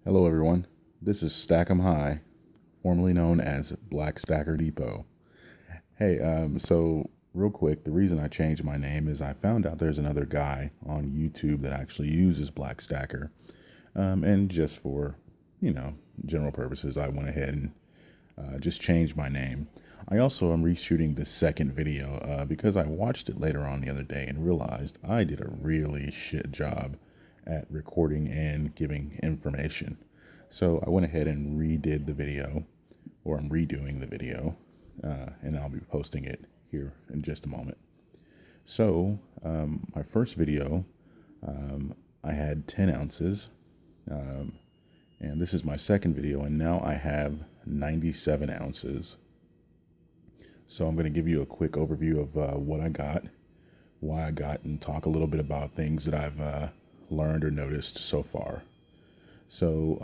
Hello, everyone. This is Stack 'em High, formerly known as Black Stacker Depot. Hey, so real quick, the reason I changed my name is I found out there's another guy on YouTube that actually uses Black Stacker, and just for general purposes, I went ahead and just changed my name. I also am reshooting the second video because I watched it later on the other day and realized I did a really shit job at recording and giving information. So I went ahead and redid the video, or I'm redoing the video, and I'll be posting it here in just a moment. So, my first video, I had 10 ounces, um, and this is my second video, and now I have 97 ounces. So I'm going to give you a quick overview of what I got, why I got, and talk a little bit about things that I've learned or noticed so far. So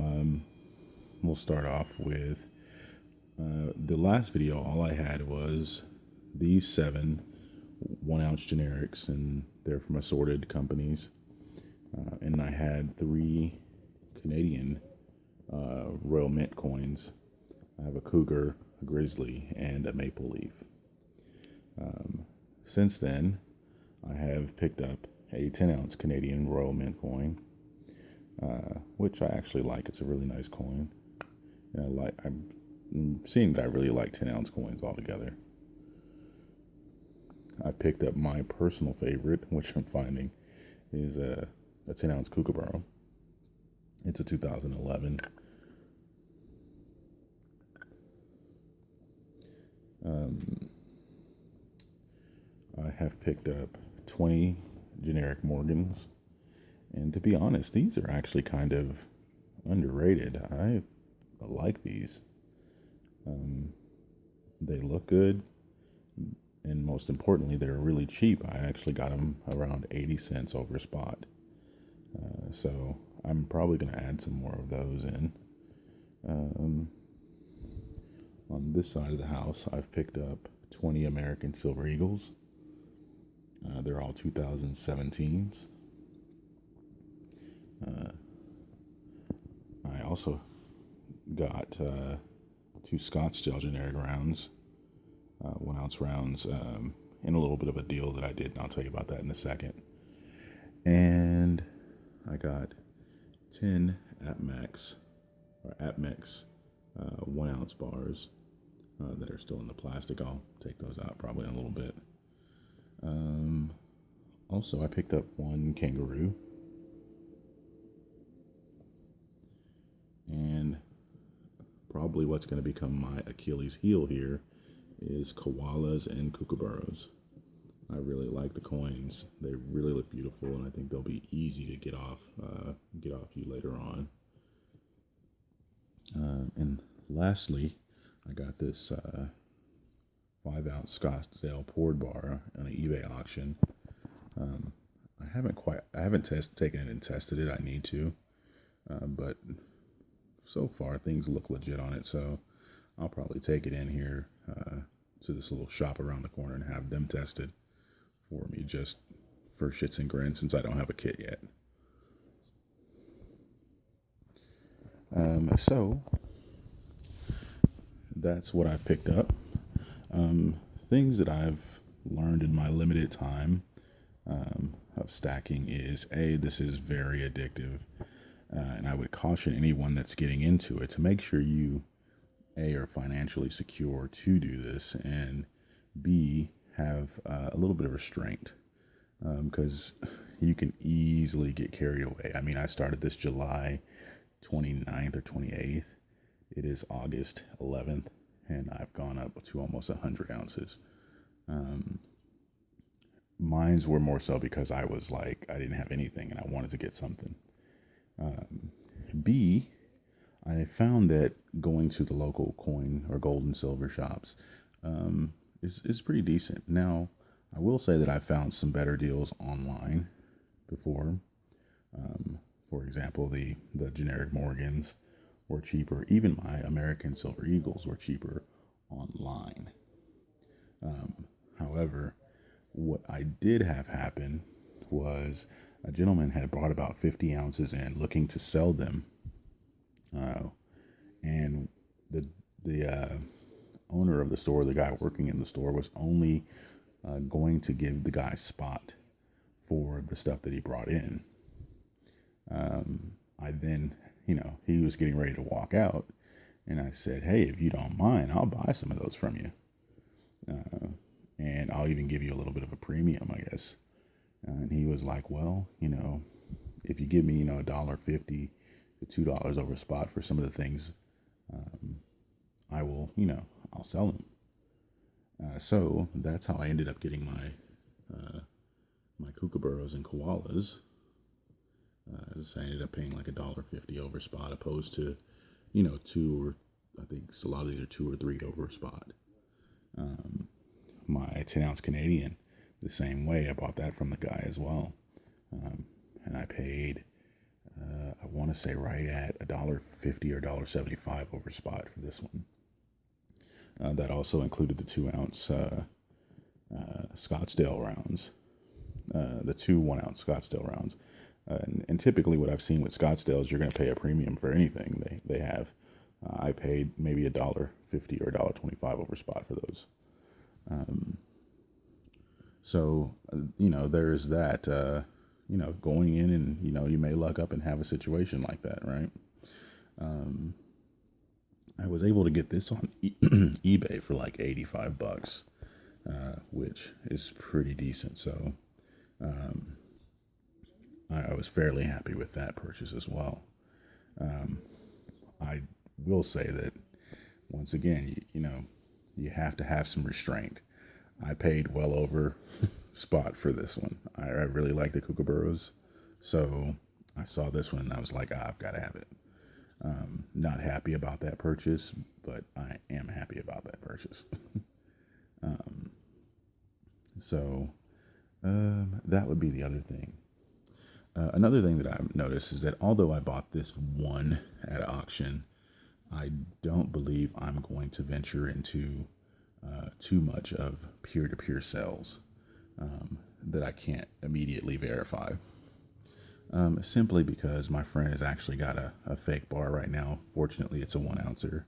we'll start off with the last video. All I had was these 7 1-ounce generics, and they're from assorted companies. And I had 3 Canadian Royal Mint coins. I have a Cougar, a Grizzly, and a Maple Leaf. Since then, I have picked up a 10-ounce Canadian Royal Mint coin, which I actually like. It's a really nice coin. And I'm seeing that I really like 10-ounce coins altogether. I picked up my personal favorite, which I'm finding is a 10-ounce Kookaburra. It's a 2011. I have picked up 20 generic Morgans, and to be honest, these are actually kind of underrated. I like these. They look good, and most importantly, they're really cheap. I actually got them around 80 cents over spot. So I'm probably going to add some more of those in. On this side of the house, I've picked up 20 American Silver Eagles. They're all 2017s. I also got 2 Scottsdale generic rounds, 1-ounce rounds, in a little bit of a deal that I did, and I'll tell you about that in a second. And I got 10 APMEX 1-ounce bars that are still in the plastic. I'll take those out probably in a little bit. Also, I picked up 1 Kangaroo, and probably what's going to become my Achilles heel here is koalas and kookaburras. I really like the coins. They really look beautiful, and I think they'll be easy to get off you later on. And lastly, I got this 5-ounce Scottsdale poured bar on an eBay auction. I haven't taken it and tested it. I need to, but so far things look legit on it. So I'll probably take it in here to this little shop around the corner and have them tested for me, just for shits and grins, since I don't have a kit yet. So that's what I've picked up. Things that I've learned in my limited time of stacking is this is very addictive, and I would caution anyone that's getting into it to make sure you are financially secure to do this, and B, have a little bit of restraint, because you can easily get carried away. I mean, I started this July 29th or 28th. It is August 11th, and I've gone up to almost 100 ounces. Mines were more so because I was like, I didn't have anything and I wanted to get something. B, I found that going to the local coin or gold and silver shops is pretty decent. Now, I will say that I found some better deals online before. For example, the generic Morgans were cheaper. Even my American Silver Eagles were cheaper online. However, what I did have happen was a gentleman had brought about 50 ounces in looking to sell them Uh, and the owner of the store, the guy working in the store, was only going to give the guy spot for the stuff that he brought in. I then, he was getting ready to walk out, and I said, "Hey, if you don't mind, I'll buy some of those from you, and I'll even give you a little bit of a premium, I guess." And he was like, "Well, if you give me, $1.50 to $2 over spot for some of the things, I will, I'll sell them." So that's how I ended up getting my kookaburras and koalas. I ended up paying like $1.50 over spot, opposed to, two, or I think a lot of these are 2 or 3 over spot. My 10-ounce Canadian, the same way. I bought that from the guy as well, and I paid, I want to say right at $1.50 or $1.75 over spot for this one. That also included the 2-ounce Scottsdale rounds, the 2 1-ounce Scottsdale rounds. And typically, what I've seen with Scottsdale is you're going to pay a premium for anything they have. I paid maybe $1.50 or $1.25 over spot for those. So there's that. Going in and you may luck up and have a situation like that, right? I was able to get this on eBay for like $85, which is pretty decent. So I was fairly happy with that purchase as well. I will say that once again, you have to have some restraint. I paid well over spot for this one. I really like the kookaburras, so I saw this one and I was like, I've got to have it. Not happy about that purchase, but I am happy about that purchase. So that would be the other thing. Another thing that I've noticed is that although I bought this one at auction, I don't believe I'm going to venture into too much of peer-to-peer sales that I can't immediately verify. Simply because my friend has actually got a fake bar right now. Fortunately, it's a 1-ouncer.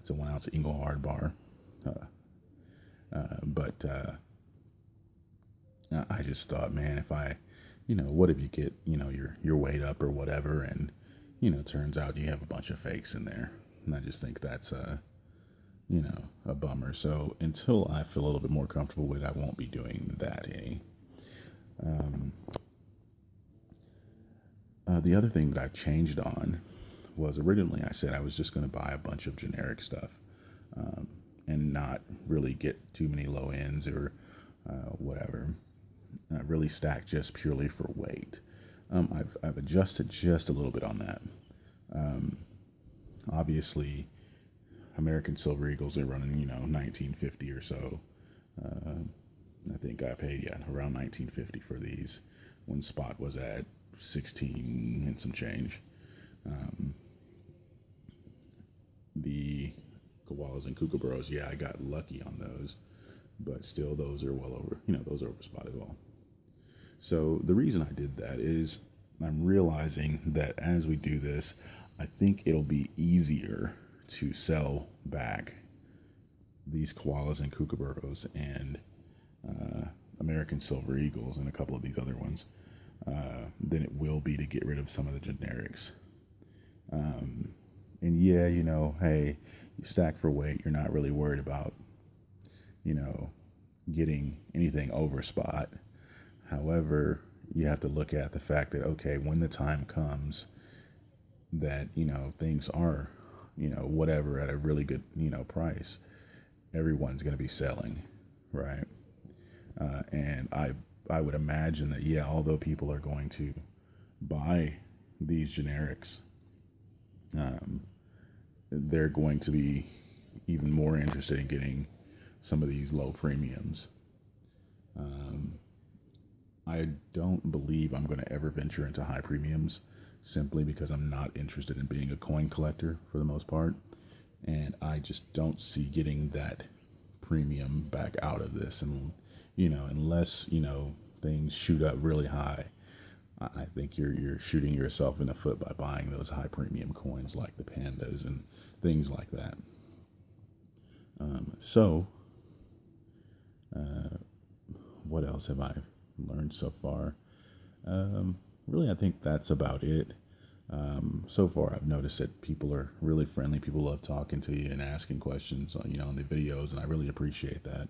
It's a 1-ounce Engelhard bar. But I just thought, man, if what if you get, your weight up or whatever, and, turns out you have a bunch of fakes in there. And I just think that's a bummer. So until I feel a little bit more comfortable with it, I won't be doing that any. The other thing that I've changed on was originally I said I was just going to buy a bunch of generic stuff and not really get too many low ends or whatever. Really stack just purely for weight. I've adjusted just a little bit on that. Obviously, American Silver Eagles are running, $19.50 or so. I think I paid around $19.50 for these when spot was at 16 and some change. The koalas and kookaburras, I got lucky on those, but still those are well over, those are over spot as well. So the reason I did that is I'm realizing that as we do this, I think it'll be easier to sell back these koalas and kookaburras and American Silver Eagles and a couple of these other ones than it will be to get rid of some of the generics. And hey, you stack for weight, you're not really worried about, getting anything over spot. However, you have to look at the fact that, okay, when the time comes that, things are, whatever at a really good, price, everyone's going to be selling, right? And I would imagine that, although people are going to buy these generics, they're going to be even more interested in getting some of these low premiums. I don't believe I'm going to ever venture into high premiums simply because I'm not interested in being a coin collector for the most part. And I just don't see getting that premium back out of this. And, unless, things shoot up really high, I think you're shooting yourself in the foot by buying those high premium coins like the pandas and things like that. So, what else have I learned so far? Really, I think that's about it. So far, I've noticed that people are really friendly. People love talking to you and asking questions, on the videos, and I really appreciate that.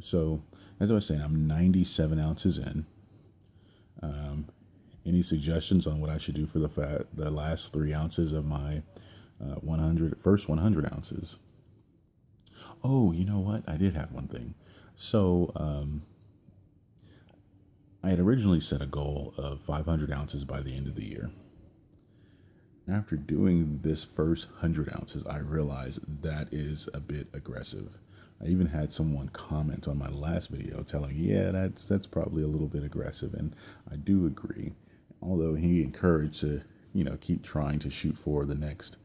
So, as I was saying, I'm 97 ounces in. Any suggestions on what I should do for the last 3 ounces of my 100 ounces? Oh, you know what? I did have one thing. So, I had originally set a goal of 500 ounces by the end of the year. After doing this first 100 ounces, I realized that is a bit aggressive. I even had someone comment on my last video telling, yeah, that's probably a little bit aggressive, and I do agree. Although he encouraged to, keep trying to shoot for the next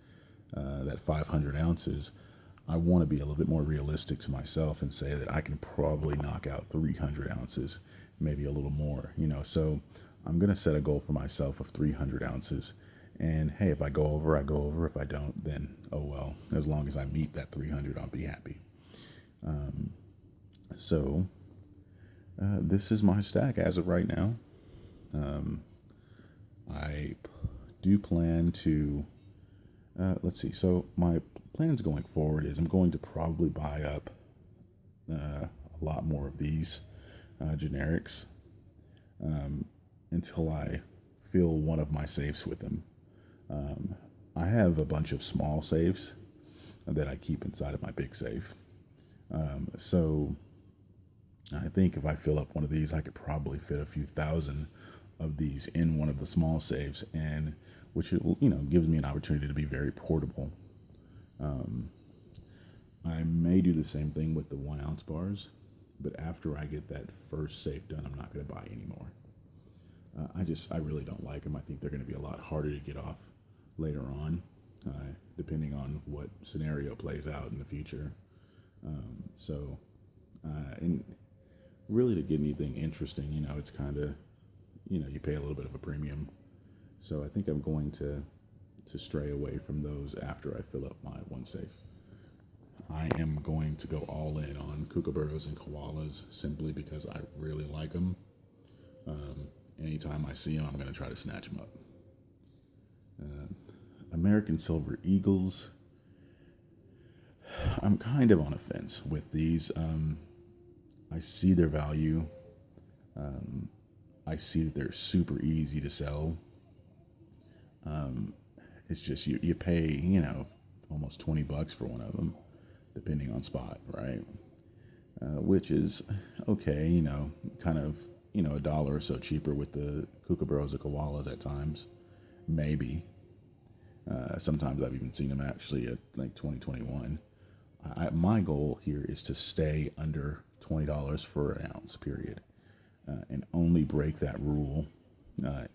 that 500 ounces, I want to be a little bit more realistic to myself and say that I can probably knock out 300 ounces, maybe a little more, So I'm going to set a goal for myself of 300 ounces. And hey, if I go over, I go over. If I don't, then oh well. As long as I meet that 300, I'll be happy. So this is my stack as of right now. I do plan to, let's see. So my plans going forward is I'm going to probably buy up a lot more of these generics until I fill one of my safes with them. I have a bunch of small safes that I keep inside of my big safe. So I think if I fill up one of these, I could probably fit a few thousand of these in one of the small safes, and which gives me an opportunity to be very portable. I may do the same thing with the 1 ounce bars, but after I get that first safe done, I'm not going to buy anymore. I really don't like them. I think they're going to be a lot harder to get off later on, depending on what scenario plays out in the future. And really to get anything interesting, it's kind of, you pay a little bit of a premium. So I think I'm going to stray away from those after I fill up my one safe. I am going to go all in on kookaburras and koalas simply because I really like them. Anytime I see them, I'm going to try to snatch them up. American Silver Eagles. I'm kind of on a fence with these. I see their value. I see that they're super easy to sell. It's just you pay, almost $20 for one of them, depending on spot, right? Which is okay, kind of, $1 or so cheaper with the kookaburras and koalas at times, maybe. Sometimes I've even seen them actually at like 2021. My goal here is to stay under $20 for an ounce, period, and only break that rule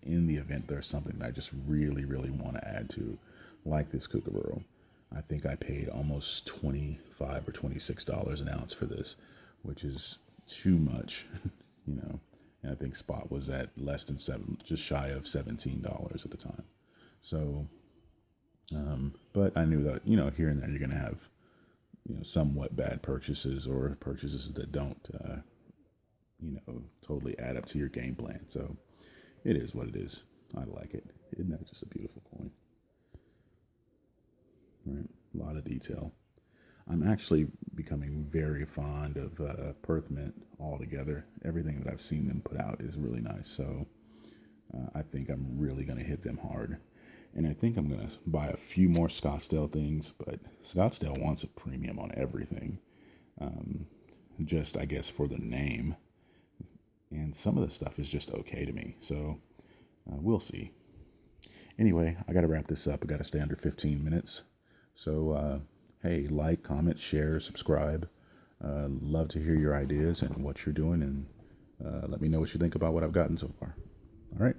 in the event there's something that I just really, really want to add to, like this kookaburra. I think I paid almost $25 or $26 an ounce for this, which is too much, And I think spot was at less than just shy of $17 at the time. So, but I knew that, here and there you're going to have, somewhat bad purchases or purchases that don't, totally add up to your game plan. So it is what it is. I like it. Isn't that just a beautiful coin? Right. A lot of detail. I'm actually becoming very fond of Perth Mint altogether. Everything that I've seen them put out is really nice. So I think I'm really going to hit them hard. And I think I'm going to buy a few more Scottsdale things, but Scottsdale wants a premium on everything. Just, I guess, for the name. And some of the stuff is just okay to me. So we'll see. Anyway, I got to wrap this up. I got to stay under 15 minutes. So, hey, like, comment, share, subscribe. Love to hear your ideas and what you're doing, and let me know what you think about what I've gotten so far. All right.